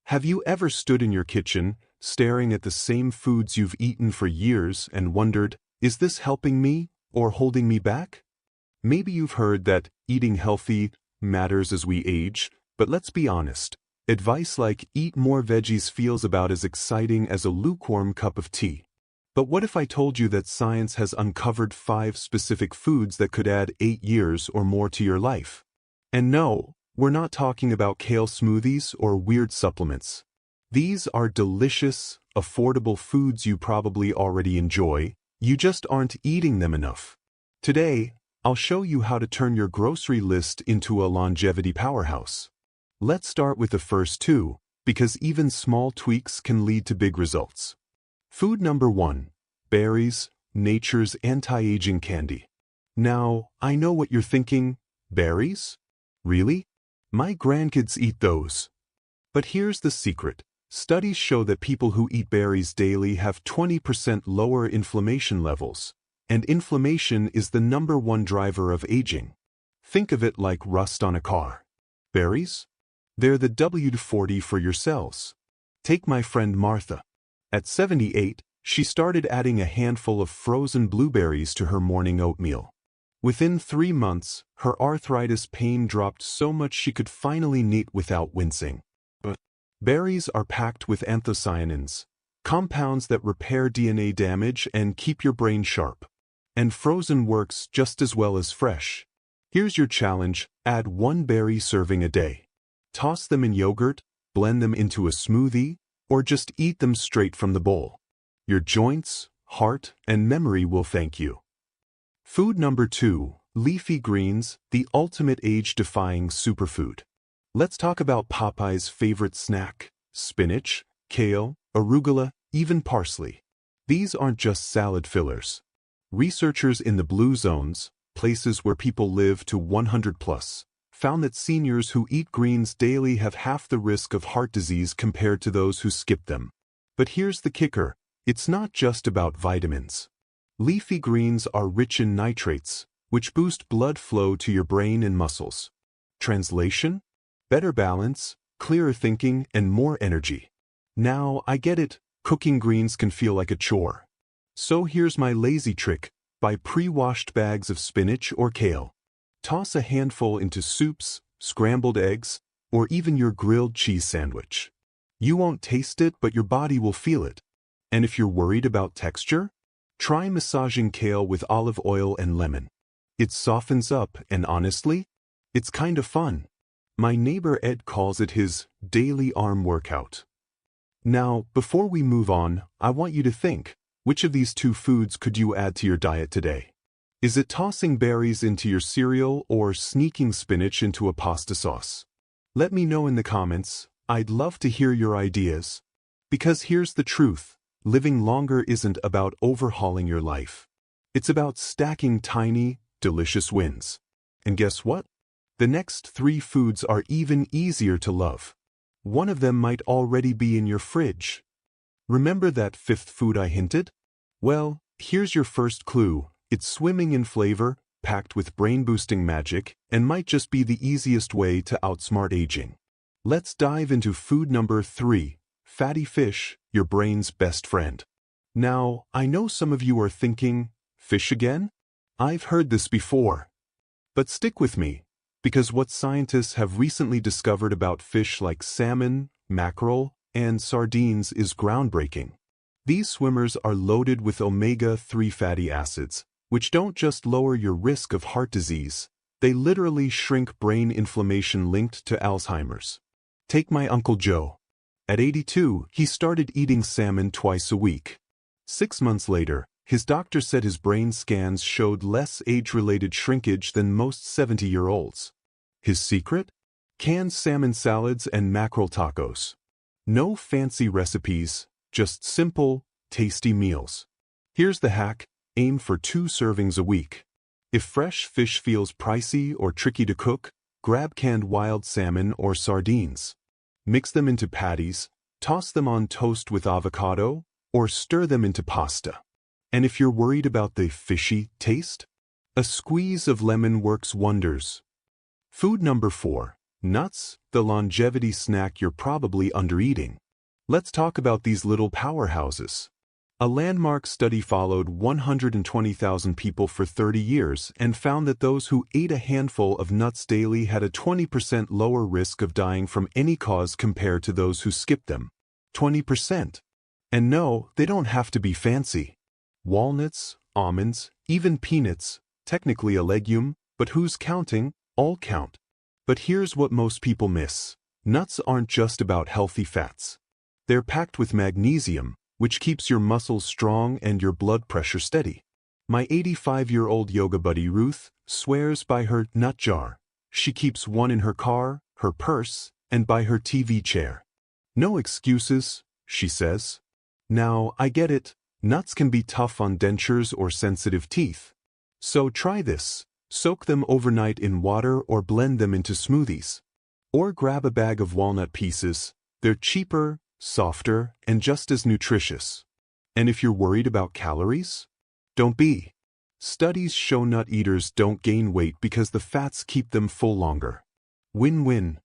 Have you ever stood in your kitchen, staring at the same foods you've eaten for years and wondered, is this helping me or holding me back? Maybe you've heard that eating healthy matters as we age, but let's be honest. Advice like eat more veggies feels about as exciting as a lukewarm cup of tea. But what if I told you that science has uncovered 5 specific foods that could add 8 years or more to your life? And no, we're not talking about kale smoothies or weird supplements. These are delicious, affordable foods you probably already enjoy, you just aren't eating them enough. Today, I'll show you how to turn your grocery list into a longevity powerhouse. Let's start with the first 2, because even small tweaks can lead to big results. Food number 1, berries, nature's anti-aging candy. Now, I know what you're thinking, berries? Really? My grandkids eat those. But here's the secret. Studies show that people who eat berries daily have 20% lower inflammation levels, and inflammation is the #1 driver of aging. Think of it like rust on a car. Berries? They're the WD-40 for your cells. Take my friend Martha. At 78, she started adding a handful of frozen blueberries to her morning oatmeal. Within 3 months, her arthritis pain dropped so much she could finally knit without wincing. But berries are packed with anthocyanins, compounds that repair DNA damage and keep your brain sharp. And frozen works just as well as fresh. Here's your challenge: add 1 berry serving a day. Toss them in yogurt, blend them into a smoothie, or just eat them straight from the bowl. Your joints, heart, and memory will thank you. Food number 2, leafy greens, the ultimate age-defying superfood. Let's talk about Popeye's favorite snack: spinach, kale, arugula, even parsley. These aren't just salad fillers. Researchers in the blue zones, places where people live to 100 plus, found that seniors who eat greens daily have half the risk of heart disease compared to those who skip them. But here's the kicker: it's not just about vitamins. Leafy greens are rich in nitrates, which boost blood flow to your brain and muscles. Translation? Better balance, clearer thinking, and more energy. Now, I get it, cooking greens can feel like a chore. So here's my lazy trick: buy pre-washed bags of spinach or kale. Toss a handful into soups, scrambled eggs, or even your grilled cheese sandwich. You won't taste it, but your body will feel it. And if you're worried about texture, try massaging kale with olive oil and lemon. It softens up, and honestly, it's kind of fun. My neighbor Ed calls it his daily arm workout. Now, before we move on, I want you to think, which of these 2 foods could you add to your diet today? Is it tossing berries into your cereal or sneaking spinach into a pasta sauce? Let me know in the comments. I'd love to hear your ideas. Because here's the truth: living longer isn't about overhauling your life. It's about stacking tiny, delicious wins. And guess what? The next 3 foods are even easier to love. One of them might already be in your fridge. Remember that 5th food I hinted? Well, here's your first clue. It's swimming in flavor, packed with brain-boosting magic, and might just be the easiest way to outsmart aging. Let's dive into food number 3, fatty fish, your brain's best friend. Now, I know some of you are thinking, fish again? I've heard this before. But stick with me, because what scientists have recently discovered about fish like salmon, mackerel, and sardines is groundbreaking. These swimmers are loaded with omega-3 fatty acids, which don't just lower your risk of heart disease, they literally shrink brain inflammation linked to Alzheimer's. Take my Uncle Joe. At 82, he started eating salmon twice a week. 6 months later, his doctor said his brain scans showed less age-related shrinkage than most 70-year-olds. His secret? Canned salmon salads and mackerel tacos. No fancy recipes, just simple, tasty meals. Here's the hack: aim for 2 servings a week. If fresh fish feels pricey or tricky to cook, grab canned wild salmon or sardines. Mix them into patties, toss them on toast with avocado, or stir them into pasta. And if you're worried about the fishy taste, a squeeze of lemon works wonders. Food number 4, Nuts, the longevity snack you're probably undereating. Let's talk about these little powerhouses. A landmark study followed 120,000 people for 30 years and found that those who ate a handful of nuts daily had a 20% lower risk of dying from any cause compared to those who skipped them. 20%. And no, they don't have to be fancy. Walnuts, almonds, even peanuts, technically a legume, but who's counting? All count. But here's what most people miss. Nuts aren't just about healthy fats. They're packed with magnesium, which keeps your muscles strong and your blood pressure steady. My 85-year-old yoga buddy Ruth swears by her nut jar. She keeps one in her car, her purse, and by her TV chair. No excuses, she says. Now, I get it. Nuts can be tough on dentures or sensitive teeth. So try this. Soak them overnight in water or blend them into smoothies. Or grab a bag of walnut pieces. They're cheaper, softer, and just as nutritious. And if you're worried about calories, don't be. Studies show nut eaters don't gain weight because the fats keep them full longer. Win-win.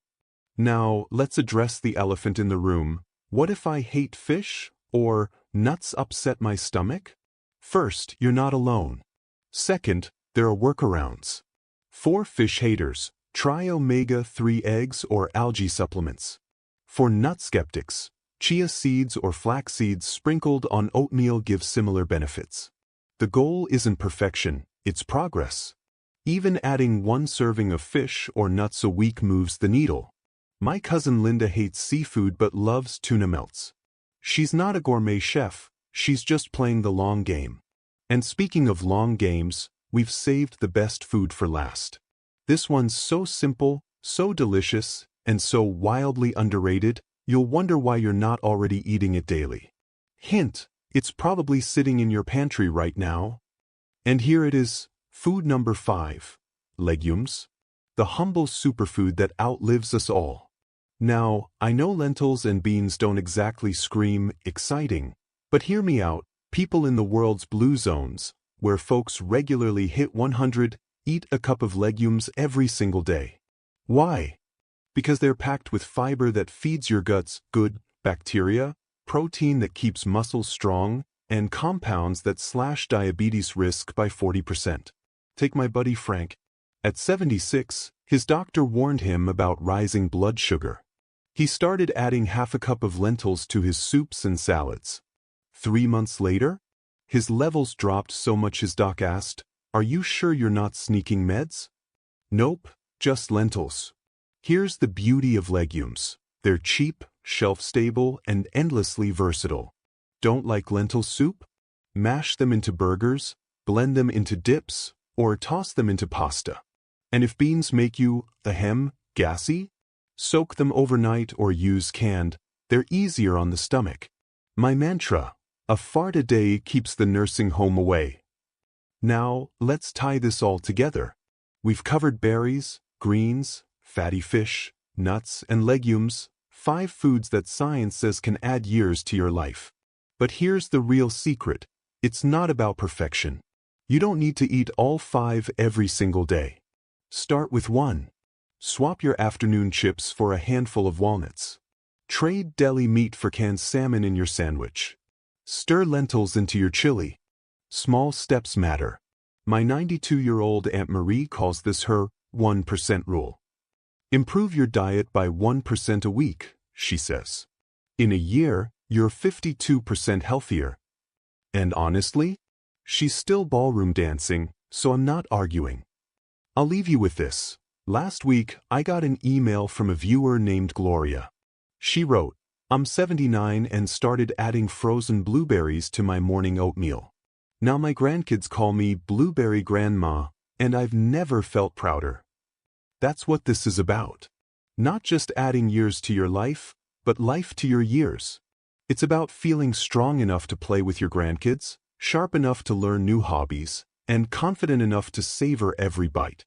Now, let's address the elephant in the room. What if I hate fish? Or nuts upset my stomach? First, you're not alone. Second, there are workarounds. For fish haters, try omega-3 eggs or algae supplements. For nut skeptics, chia seeds or flax seeds sprinkled on oatmeal give similar benefits. The goal isn't perfection, it's progress. Even adding one serving of fish or nuts a week moves the needle. My cousin Linda hates seafood but loves tuna melts. She's not a gourmet chef, she's just playing the long game. And speaking of long games, we've saved the best food for last. This one's so simple, so delicious, and so wildly underrated, you'll wonder why you're not already eating it daily. Hint, it's probably sitting in your pantry right now. And here it is, food number 5. Legumes. The humble superfood that outlives us all. Now, I know lentils and beans don't exactly scream exciting, but hear me out, people in the world's blue zones, where folks regularly hit 100, eat a cup of legumes every single day. Why? Because they're packed with fiber that feeds your guts good bacteria, protein that keeps muscles strong, and compounds that slash diabetes risk by 40%. Take my buddy Frank. At 76, his doctor warned him about rising blood sugar. He started adding half a cup of lentils to his soups and salads. 3 months later, his levels dropped so much his doc asked, "Are you sure you're not sneaking meds?" Nope, just lentils. Here's the beauty of legumes. They're cheap, shelf-stable, and endlessly versatile. Don't like lentil soup? Mash them into burgers, blend them into dips, or toss them into pasta. And if beans make you, gassy? Soak them overnight or use canned. They're easier on the stomach. My mantra, a fart a day keeps the nursing home away. Now, let's tie this all together. We've covered berries, greens, fatty fish, nuts, and legumes, 5 foods that science says can add years to your life. But here's the real secret. It's not about perfection. You don't need to eat all 5 every single day. Start with 1. Swap your afternoon chips for a handful of walnuts. Trade deli meat for canned salmon in your sandwich. Stir lentils into your chili. Small steps matter. My 92-year-old Aunt Marie calls this her 1% rule. Improve your diet by 1% a week, she says. In a year, you're 52% healthier. And honestly, she's still ballroom dancing, so I'm not arguing. I'll leave you with this. Last week, I got an email from a viewer named Gloria. She wrote, "I'm 79 and started adding frozen blueberries to my morning oatmeal. Now my grandkids call me Blueberry Grandma, and I've never felt prouder." That's what this is about. Not just adding years to your life, but life to your years. It's about feeling strong enough to play with your grandkids, sharp enough to learn new hobbies, and confident enough to savor every bite.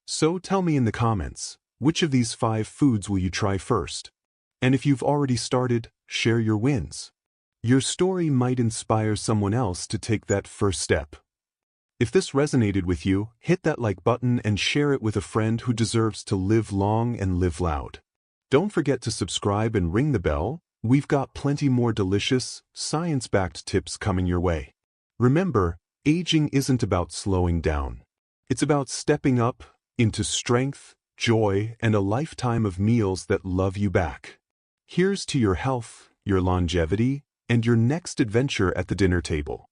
So tell me in the comments, which of these 5 foods will you try first? And if you've already started, share your wins. Your story might inspire someone else to take that first step. If this resonated with you, hit that like button and share it with a friend who deserves to live long and live loud. Don't forget to subscribe and ring the bell. We've got plenty more delicious, science-backed tips coming your way. Remember, aging isn't about slowing down. It's about stepping up into strength, joy, and a lifetime of meals that love you back. Here's to your health, your longevity, and your next adventure at the dinner table.